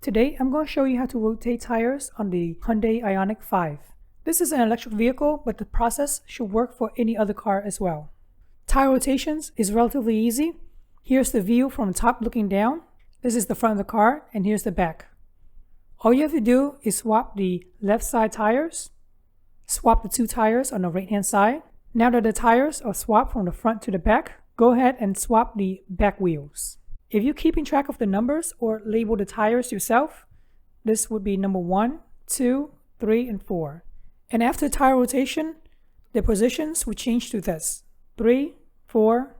Today, I'm going to show you how to rotate tires on the Hyundai Ioniq5. This is an electric vehicle, but the process should work for any other car as well. Tire rotations is relatively easy. Here's the view from the top looking down. This is the front of the car, and here's the back. All you have to do is swap the left side tires, swap the two tires on the right hand side. Now that the tires are swapped from the front to the back, go ahead and swap the back wheels. If you're keeping track of the numbers or label the tires yourself, this would be number 1, 2, 3, and 4. And after tire rotation, the positions will change to this: 3, 4,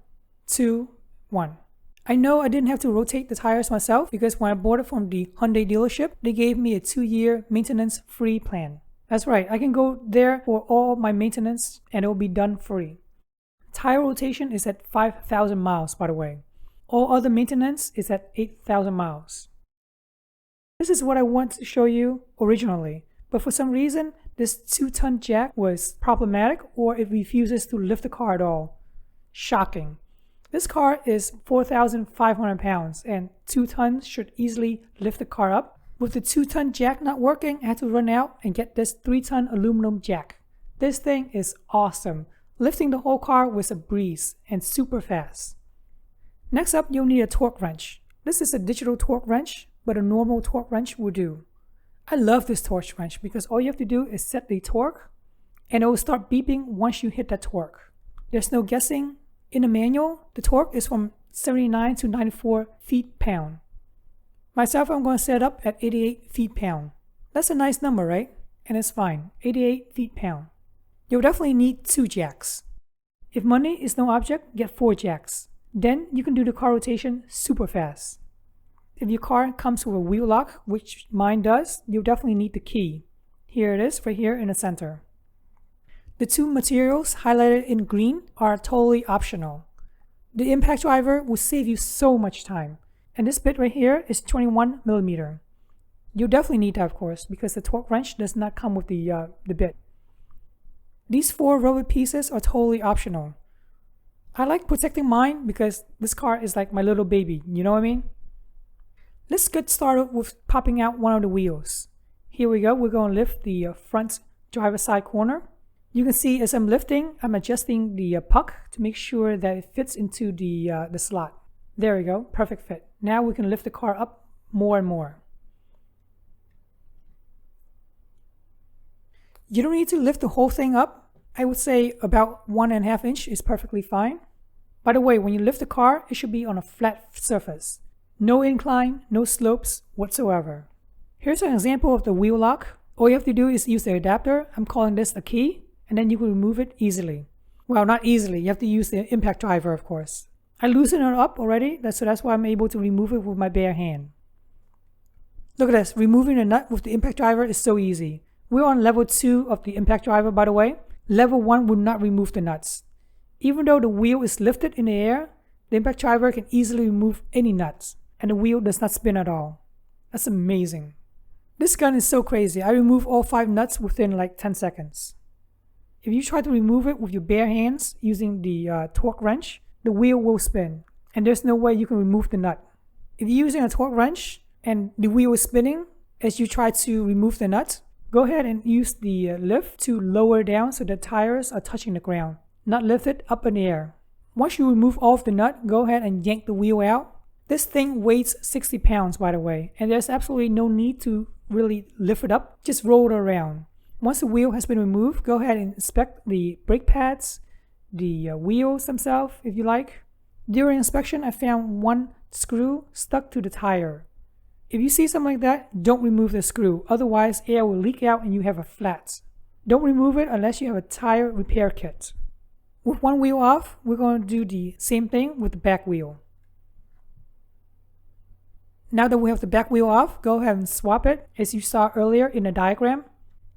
2, 1. I know I didn't have to rotate the tires myself because when I bought it from the Hyundai dealership, they gave me a 2-year maintenance free plan. That's right, I can go there for all my maintenance and it will be done free. Tire rotation is at 5,000 miles, by the way. All other maintenance is at 8,000 miles. This is what I wanted to show you originally, but for some reason, this 2-ton jack was problematic or it refuses to lift the car at all. Shocking. This car is 4,500 pounds and 2 tons should easily lift the car up. With the 2-ton jack not working, I had to run out and get this 3-ton aluminum jack. This thing is awesome. Lifting the whole car was a breeze and super fast. Next up, you'll need a torque wrench. This is a digital torque wrench, but a normal torque wrench will do. I love this torque wrench because all you have to do is set the torque and it will start beeping once you hit that torque. There's no guessing. In the manual, the torque is from 79 to 94 feet-pound. Myself, I'm going to set it up at 88 feet-pound. That's a nice number, right? And it's fine, 88 feet-pound. You'll definitely need 2 jacks. If money is no object, get 4 jacks. Then you can do the car rotation super fast. If your car comes with a wheel lock, which mine does, you'll definitely need the key. Here it is, right here in the center. The 2 materials highlighted in green are totally optional. The impact driver will save you so much time. And this bit right here is 21 millimeter. You'll definitely need that, of course, because the torque wrench does not come with the bit. These 4 rubber pieces are totally optional. I like protecting mine because this car is like my little baby, you know what I mean? Let's get started with popping out one of the wheels. Here we go, we're going to lift the front driver's side corner. You can see as I'm lifting, I'm adjusting the puck to make sure that it fits into the slot. There we go, perfect fit. Now we can lift the car up more and more. You don't need to lift the whole thing up. I would say about 1.5 inch is perfectly fine. By the way, when you lift the car, it should be on a flat surface. No incline, no slopes whatsoever. Here's an example of the wheel lock. All you have to do is use the adapter. I'm calling this a key, and then you can remove it easily. Well, not easily. You have to use the impact driver, of course. I loosened it up already, so that's why I'm able to remove it with my bare hand. Look at this. Removing the nut with the impact driver is so easy. We're on level 2 of the impact driver, by the way. Level 1 will not remove the nuts. Even though the wheel is lifted in the air, the impact driver can easily remove any nuts, and the wheel does not spin at all. That's amazing. This gun is so crazy. I remove all 5 nuts within like 10 seconds. If you try to remove it with your bare hands using the torque wrench, the wheel will spin, and there's no way you can remove the nut. If you're using a torque wrench and the wheel is spinning as you try to remove the nut, go ahead and use the lift to lower down so the tires are touching the ground, not lift it up in the air. Once you remove all of the nut, go ahead and yank the wheel out. This thing weighs 60 pounds, by the way, and there's absolutely no need to really lift it up. Just roll it around. Once the wheel has been removed, go ahead and inspect the brake pads, the wheels themselves, if you like. During inspection, I found 1 screw stuck to the tire. If you see something like that, don't remove the screw. Otherwise, air will leak out and you have a flat. Don't remove it unless you have a tire repair kit. With 1 wheel off, we're going to do the same thing with the back wheel. Now that we have the back wheel off, go ahead and swap it as you saw earlier in the diagram.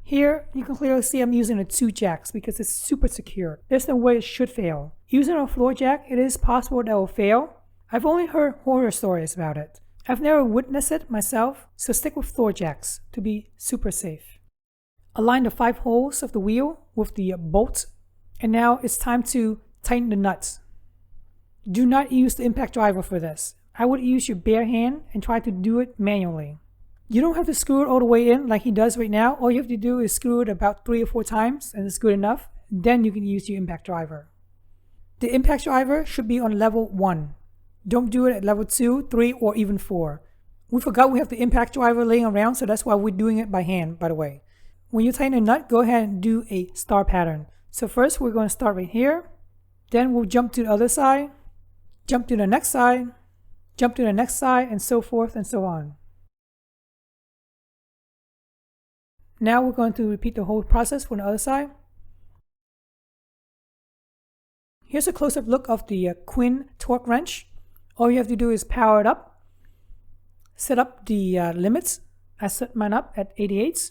Here, you can clearly see I'm using the 2 jacks because it's super secure. There's no way it should fail. Using a floor jack, it is possible that it will fail. I've only heard horror stories about it. I've never witnessed it myself, so stick with floor jacks to be super safe. Align the 5 holes of the wheel with the bolt, and now it's time to tighten the nuts. Do not use the impact driver for this. I would use your bare hand and try to do it manually. You don't have to screw it all the way in like he does right now. All you have to do is screw it about 3 or 4 times and it's good enough. Then you can use your impact driver. The impact driver should be on level 1. Don't do it at level 2, 3, or even 4. We forgot we have the impact driver laying around, so that's why we're doing it by hand, by the way. When you tighten a nut, go ahead and do a star pattern. So first we're going to start right here. Then we'll jump to the other side, jump to the next side, jump to the next side, and so forth and so on. Now we're going to repeat the whole process for the other side. Here's a close-up look of the Quinn torque wrench. All you have to do is power it up, set up the limits. I set mine up at 88.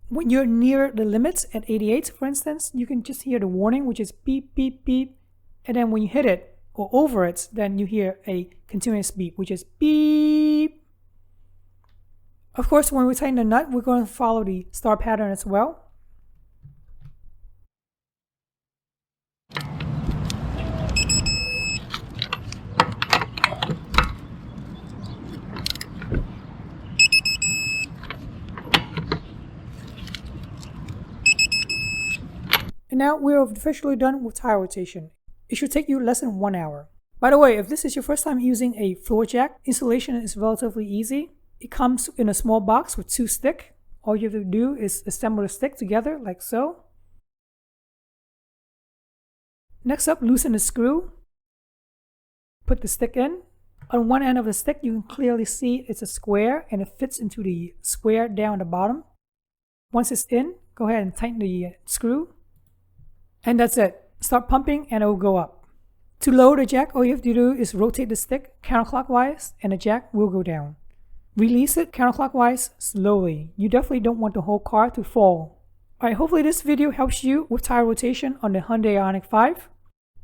When you're near the limits at 88, for instance, you can just hear the warning, which is beep, beep, beep. And then when you hit it or over it, then you hear a continuous beep, which is beep. Of course, when we tighten the nut, we're going to follow the star pattern as well. And now we're officially done with tire rotation. It should take you less than 1 hour. By the way, if this is your first time using a floor jack, installation is relatively easy. It comes in a small box with 2 sticks. All you have to do is assemble the stick together like so. Next up, loosen the screw. Put the stick in. On one end of the stick, you can clearly see it's a square and it fits into the square down the bottom. Once it's in, go ahead and tighten the screw. And that's it. Start pumping and it will go up. To lower the jack, all you have to do is rotate the stick counterclockwise and the jack will go down. Release it counterclockwise slowly. You definitely don't want the whole car to fall. Alright, hopefully this video helps you with tire rotation on the Hyundai Ioniq 5.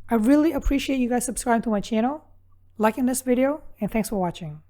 I really appreciate you guys subscribing to my channel, liking this video, and thanks for watching.